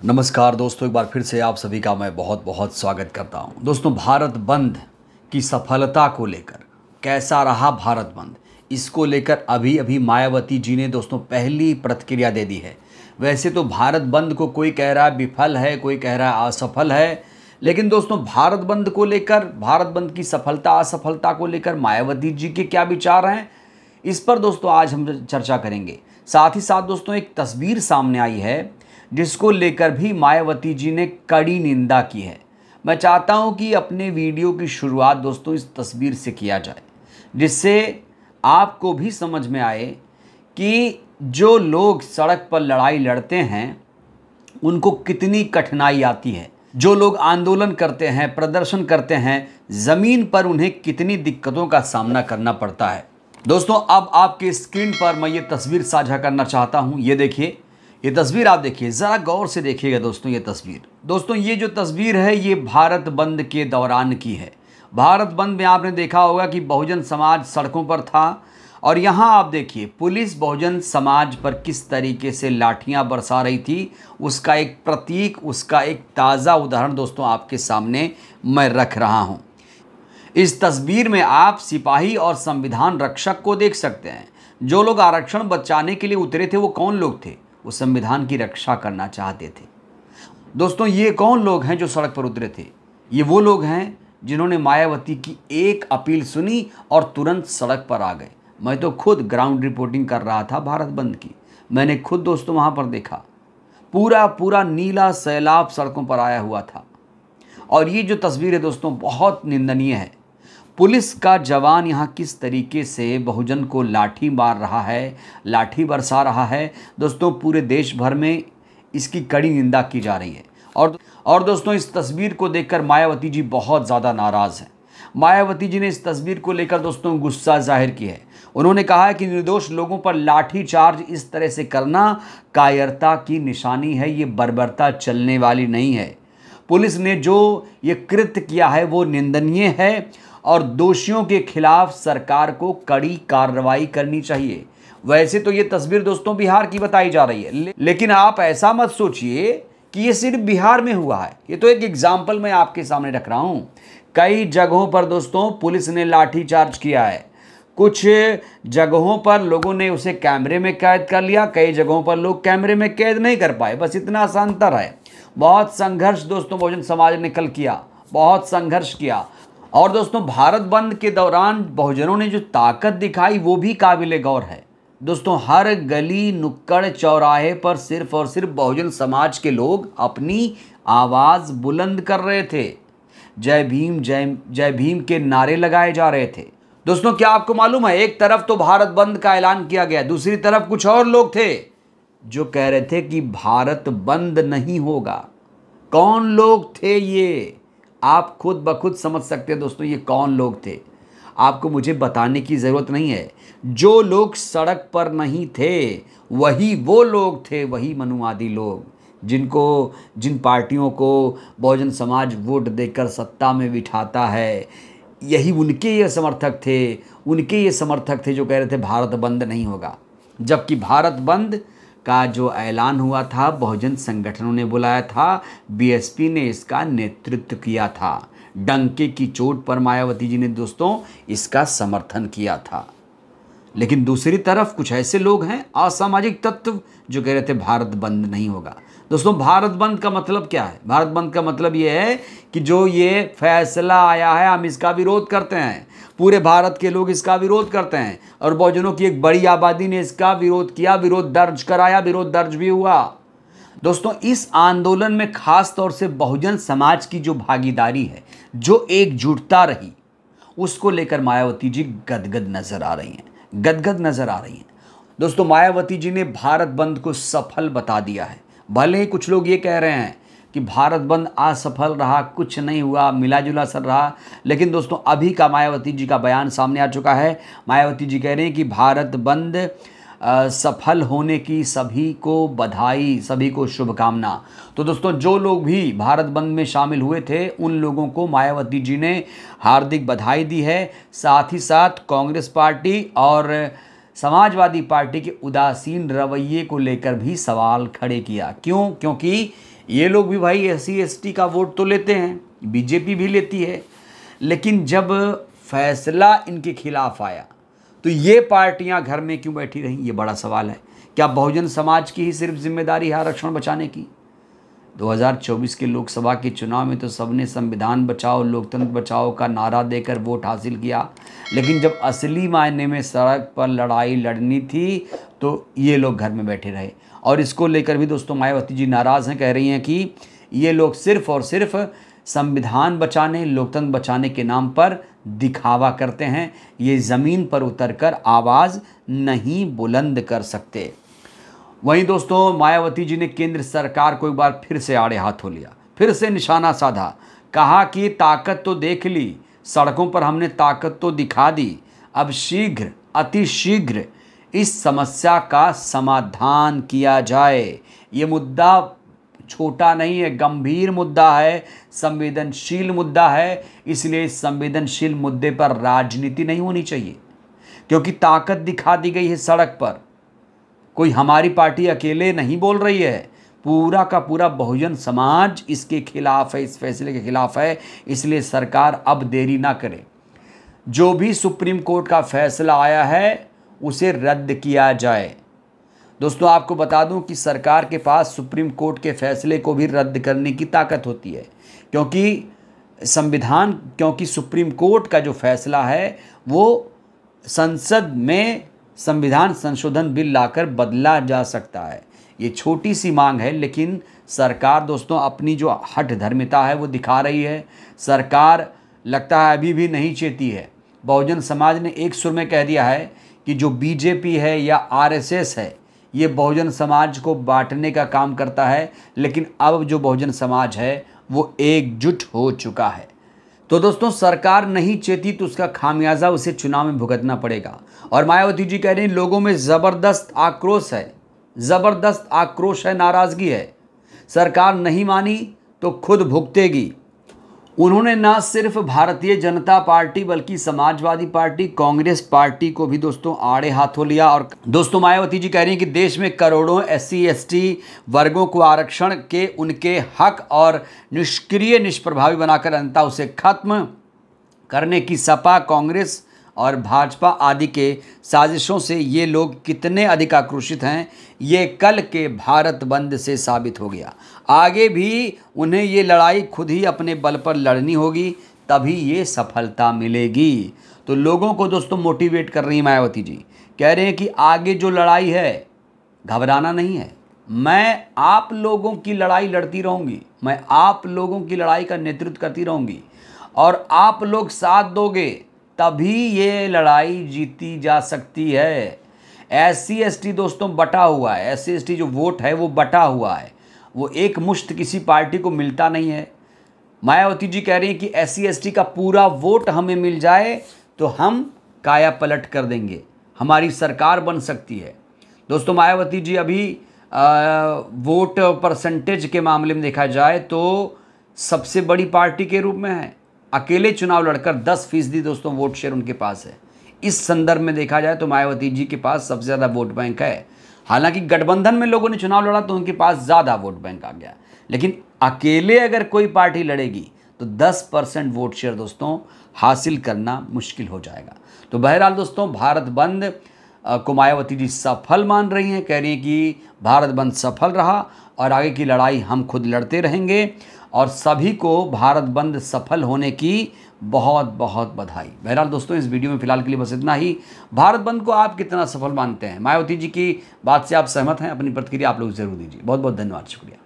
नमस्कार दोस्तों, एक बार फिर से आप सभी का मैं बहुत बहुत स्वागत करता हूं। दोस्तों, भारत बंद की सफलता को लेकर कैसा रहा भारत बंद, इसको लेकर अभी अभी मायावती जी ने दोस्तों पहली प्रतिक्रिया दे दी है। वैसे तो भारत बंद को कोई कह रहा है विफल है, कोई कह रहा है असफल है, लेकिन दोस्तों भारत बंद को लेकर, भारत बंद की सफलता असफलता को लेकर मायावती जी के क्या विचार हैं, इस पर दोस्तों आज हम चर्चा करेंगे। साथ ही साथ दोस्तों एक तस्वीर सामने आई है जिसको लेकर भी मायावती जी ने कड़ी निंदा की है। मैं चाहता हूं कि अपने वीडियो की शुरुआत दोस्तों इस तस्वीर से किया जाए, जिससे आपको भी समझ में आए कि जो लोग सड़क पर लड़ाई लड़ते हैं उनको कितनी कठिनाई आती है, जो लोग आंदोलन करते हैं, प्रदर्शन करते हैं, ज़मीन पर उन्हें कितनी दिक्कतों का सामना करना पड़ता है। दोस्तों, अब आपके स्क्रीन पर मैं ये तस्वीर साझा करना चाहता हूँ। ये देखिए, ये तस्वीर आप देखिए, ज़रा गौर से देखिएगा दोस्तों। ये तस्वीर दोस्तों, ये जो तस्वीर है ये भारत बंद के दौरान की है। भारत बंद में आपने देखा होगा कि बहुजन समाज सड़कों पर था, और यहाँ आप देखिए पुलिस बहुजन समाज पर किस तरीके से लाठियाँ बरसा रही थी। उसका एक प्रतीक, उसका एक ताज़ा उदाहरण दोस्तों आपके सामने मैं रख रहा हूँ। इस तस्वीर में आप सिपाही और संविधान रक्षक को देख सकते हैं। जो लोग आरक्षण बचाने के लिए उतरे थे वो कौन लोग थे? वो संविधान की रक्षा करना चाहते थे। दोस्तों, ये कौन लोग हैं जो सड़क पर उतरे थे? ये वो लोग हैं जिन्होंने मायावती की एक अपील सुनी और तुरंत सड़क पर आ गए। मैं तो खुद ग्राउंड रिपोर्टिंग कर रहा था भारत बंद की। मैंने खुद दोस्तों वहाँ पर देखा, पूरा पूरा नीला सैलाब सड़कों पर आया हुआ था। और ये जो तस्वीर है दोस्तों बहुत निंदनीय है। पुलिस का जवान यहाँ किस तरीके से बहुजन को लाठी मार रहा है, लाठी बरसा रहा है, दोस्तों पूरे देश भर में इसकी कड़ी निंदा की जा रही है। और दोस्तों इस तस्वीर को देखकर मायावती जी बहुत ज़्यादा नाराज़ हैं। मायावती जी ने इस तस्वीर को लेकर दोस्तों गुस्सा जाहिर की है। उन्होंने कहा है कि निर्दोष लोगों पर लाठी चार्ज इस तरह से करना कायरता की निशानी है, ये बर्बरता चलने वाली नहीं है। पुलिस ने जो ये कृत्य किया है वो निंदनीय है और दोषियों के खिलाफ सरकार को कड़ी कार्रवाई करनी चाहिए। वैसे तो ये तस्वीर दोस्तों बिहार की बताई जा रही है, लेकिन आप ऐसा मत सोचिए कि ये सिर्फ बिहार में हुआ है। ये तो एक एग्जाम्पल मैं आपके सामने रख रहा हूँ। कई जगहों पर दोस्तों पुलिस ने लाठी चार्ज किया है। कुछ जगहों पर लोगों ने उसे कैमरे में कैद कर लिया, कई जगहों पर लोग कैमरे में कैद नहीं कर पाए। बस इतना सा अंतर है। बहुत संघर्ष दोस्तों बहुजन समाज ने कल किया, बहुत संघर्ष किया। और दोस्तों भारत बंद के दौरान बहुजनों ने जो ताकत दिखाई वो भी काबिले गौर है। दोस्तों हर गली नुक्कड़ चौराहे पर सिर्फ और सिर्फ बहुजन समाज के लोग अपनी आवाज़ बुलंद कर रहे थे। जय भीम, जय जय भीम के नारे लगाए जा रहे थे। दोस्तों क्या आपको मालूम है, एक तरफ तो भारत बंद का ऐलान किया गया, दूसरी तरफ कुछ और लोग थे जो कह रहे थे कि भारत बंद नहीं होगा। कौन लोग थे ये? आप खुद ब खुद समझ सकते हैं दोस्तों ये कौन लोग थे। आपको मुझे बताने की ज़रूरत नहीं है। जो लोग सड़क पर नहीं थे वही वो लोग थे, वही मनुवादी लोग जिन पार्टियों को बहुजन समाज वोट देकर सत्ता में बिठाता है, यही उनके ये समर्थक थे जो कह रहे थे भारत बंद नहीं होगा। जबकि भारत बंद का जो ऐलान हुआ था बहुजन संगठनों ने बुलाया था, बीएसपी ने इसका नेतृत्व किया था। डंके की चोट पर मायावती जी ने दोस्तों इसका समर्थन किया था। लेकिन दूसरी तरफ कुछ ऐसे लोग हैं असामाजिक तत्व जो कह रहे थे भारत बंद नहीं होगा। दोस्तों भारत बंद का मतलब क्या है? भारत बंद का मतलब ये है कि जो ये फैसला आया है हम इसका विरोध करते हैं। पूरे भारत के लोग इसका विरोध करते हैं और बहुजनों की एक बड़ी आबादी ने इसका विरोध किया, विरोध दर्ज कराया, विरोध दर्ज भी हुआ। दोस्तों इस आंदोलन में खास तौर से बहुजन समाज की जो भागीदारी है, जो एकजुटता रही, उसको लेकर मायावती जी गदगद नजर आ रही हैं, गदगद नजर आ रही हैं। दोस्तों मायावती जी ने भारत बंद को सफल बता दिया है। भले ही कुछ लोग ये कह रहे हैं कि भारत बंद असफल रहा, कुछ नहीं हुआ, मिला जुला असर रहा, लेकिन दोस्तों अभी का मायावती जी का बयान सामने आ चुका है। मायावती जी कह रहे हैं कि भारत बंद सफल होने की सभी को बधाई, सभी को शुभकामना। तो दोस्तों जो लोग भी भारत बंद में शामिल हुए थे उन लोगों को मायावती जी ने हार्दिक बधाई दी है। साथ ही साथ कांग्रेस पार्टी और समाजवादी पार्टी के उदासीन रवैये को लेकर भी सवाल खड़े किया। क्यों? क्योंकि ये लोग भी भाई SC ST का वोट तो लेते हैं, बीजेपी भी लेती है, लेकिन जब फैसला इनके खिलाफ आया तो ये पार्टियां घर में क्यों बैठी रहीं, ये बड़ा सवाल है। क्या बहुजन समाज की ही सिर्फ जिम्मेदारी है आरक्षण बचाने की? 2024 के लोकसभा के चुनाव में तो सबने संविधान बचाओ लोकतंत्र बचाओ का नारा देकर वोट हासिल किया, लेकिन जब असली मायने में सड़क पर लड़ाई लड़नी थी तो ये लोग घर में बैठे रहे। और इसको लेकर भी दोस्तों मायावती जी नाराज़ हैं, कह रही हैं कि ये लोग सिर्फ और सिर्फ संविधान बचाने लोकतंत्र बचाने के नाम पर दिखावा करते हैं, ये ज़मीन पर उतरकर आवाज़ नहीं बुलंद कर सकते। वहीं दोस्तों मायावती जी ने केंद्र सरकार को एक बार फिर से आड़े हाथों लिया, फिर से निशाना साधा, कहा कि ताकत तो देख ली, सड़कों पर हमने ताकत तो दिखा दी, अब शीघ्र अति शीघ्र इस समस्या का समाधान किया जाए। ये मुद्दा छोटा नहीं है, गंभीर मुद्दा है, संवेदनशील मुद्दा है, इसलिए इस संवेदनशील मुद्दे पर राजनीति नहीं होनी चाहिए, क्योंकि ताकत दिखा दी गई है सड़क पर। कोई हमारी पार्टी अकेले नहीं बोल रही है, पूरा का पूरा बहुजन समाज इसके खिलाफ है, इस फैसले के खिलाफ है। इसलिए सरकार अब देरी ना करे, जो भी सुप्रीम कोर्ट का फैसला आया है उसे रद्द किया जाए। दोस्तों आपको बता दूं कि सरकार के पास सुप्रीम कोर्ट के फैसले को भी रद्द करने की ताकत होती है, क्योंकि सुप्रीम कोर्ट का जो फैसला है वो संसद में संविधान संशोधन बिल लाकर बदला जा सकता है। ये छोटी सी मांग है, लेकिन सरकार दोस्तों अपनी जो हठ धर्मिता है वो दिखा रही है। सरकार लगता है अभी भी नहीं चेती है। बहुजन समाज ने एक सुर में कह दिया है कि जो बीजेपी है या RSS है ये बहुजन समाज को बांटने का काम करता है, लेकिन अब जो बहुजन समाज है वो एकजुट हो चुका है। तो दोस्तों सरकार नहीं चेती तो उसका खामियाजा उसे चुनाव में भुगतना पड़ेगा। और मायावती जी कह रही हैं लोगों में ज़बरदस्त आक्रोश है, ज़बरदस्त आक्रोश है, नाराज़गी है, सरकार नहीं मानी तो खुद भुगतेगी। उन्होंने ना सिर्फ भारतीय जनता पार्टी बल्कि समाजवादी पार्टी कांग्रेस पार्टी को भी दोस्तों आड़े हाथों लिया। और दोस्तों मायावती जी कह रही हैं कि देश में करोड़ों SC ST वर्गों को आरक्षण के उनके हक और निष्क्रिय निष्प्रभावी बनाकर अंततः उसे खत्म करने की सपा कांग्रेस और भाजपा आदि के साजिशों से ये लोग कितने अधिक आक्रोशित हैं ये कल के भारत बंद से साबित हो गया। आगे भी उन्हें ये लड़ाई खुद ही अपने बल पर लड़नी होगी, तभी ये सफलता मिलेगी। तो लोगों को दोस्तों मोटिवेट कर रही है मायावती जी, कह रहे हैं कि आगे जो लड़ाई है घबराना नहीं है, मैं आप लोगों की लड़ाई लड़ती रहूँगी, मैं आप लोगों की लड़ाई का नेतृत्व करती रहूँगी और आप लोग साथ दोगे तभी ये लड़ाई जीती जा सकती है। SC ST दोस्तों बटा हुआ है, SC ST जो वोट है वो बटा हुआ है, वो एक मुश्त किसी पार्टी को मिलता नहीं है। मायावती जी कह रही हैं कि SC ST का पूरा वोट हमें मिल जाए तो हम काया पलट कर देंगे, हमारी सरकार बन सकती है। दोस्तों मायावती जी अभी वोट परसेंटेज के मामले में देखा जाए तो सबसे बड़ी पार्टी के रूप में है, अकेले चुनाव लड़कर 10% दोस्तों वोट शेयर उनके पास है। इस संदर्भ में देखा जाए तो मायावती जी के पास सबसे ज़्यादा वोट बैंक है। हालांकि गठबंधन में लोगों ने चुनाव लड़ा तो उनके पास ज़्यादा वोट बैंक आ गया, लेकिन अकेले अगर कोई पार्टी लड़ेगी तो 10% वोट शेयर दोस्तों हासिल करना मुश्किल हो जाएगा। तो बहरहाल दोस्तों भारत बंद को मायावती जी सफल मान रही हैं, कह रही हैं कि भारत बंद सफल रहा और आगे की लड़ाई हम खुद लड़ते रहेंगे और सभी को भारत बंद सफल होने की बहुत बहुत बधाई। बहरहाल दोस्तों इस वीडियो में फिलहाल के लिए बस इतना ही। भारत बंद को आप कितना सफल मानते हैं? मायावती जी की बात से आप सहमत हैं? अपनी प्रतिक्रिया आप लोग जरूर दीजिए। बहुत बहुत धन्यवाद, शुक्रिया।